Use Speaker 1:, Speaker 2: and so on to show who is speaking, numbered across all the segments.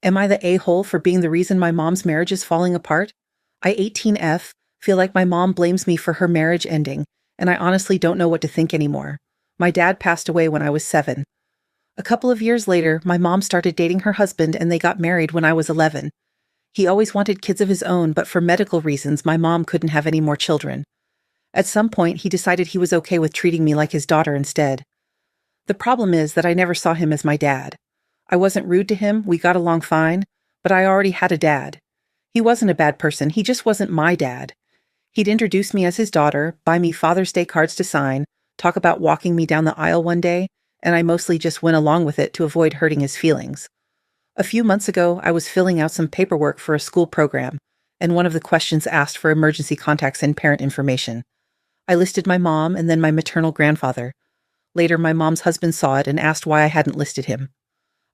Speaker 1: Am I the a-hole for being the reason my mom's marriage is falling apart? I 18F feel like my mom blames me for her marriage ending, and I honestly don't know what to think anymore. My dad passed away when I was 7. A couple of years later, my mom started dating her husband and they got married when I was 11. He always wanted kids of his own, but for medical reasons, my mom couldn't have any more children. At some point, he decided he was okay with treating me like his daughter instead. The problem is that I never saw him as my dad. I wasn't rude to him, we got along fine, but I already had a dad. He wasn't a bad person, he just wasn't my dad. He'd introduce me as his daughter, buy me Father's Day cards to sign, talk about walking me down the aisle one day, and I mostly just went along with it to avoid hurting his feelings. A few months ago, I was filling out some paperwork for a school program, and one of the questions asked for emergency contacts and parent information. I listed my mom and then my maternal grandfather. Later, my mom's husband saw it and asked why I hadn't listed him.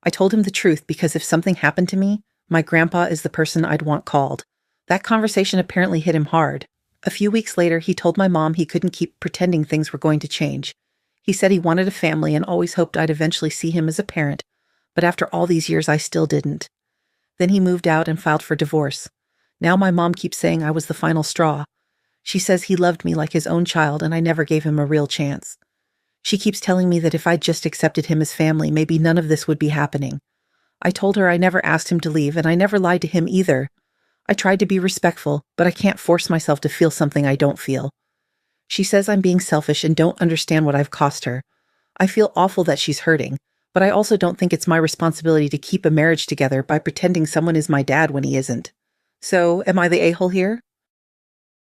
Speaker 1: I told him the truth because if something happened to me, my grandpa is the person I'd want called. That conversation apparently hit him hard. A few weeks later, he told my mom he couldn't keep pretending things were going to change. He said he wanted a family and always hoped I'd eventually see him as a parent, but after all these years, I still didn't. Then he moved out and filed for divorce. Now my mom keeps saying I was the final straw. She says he loved me like his own child and I never gave him a real chance. She keeps telling me that if I'd just accepted him as family, maybe none of this would be happening. I told her I never asked him to leave and I never lied to him either. I tried to be respectful, but I can't force myself to feel something I don't feel. She says I'm being selfish and don't understand what I've cost her. I feel awful that she's hurting, but I also don't think it's my responsibility to keep a marriage together by pretending someone is my dad when he isn't. So, am I the a-hole here?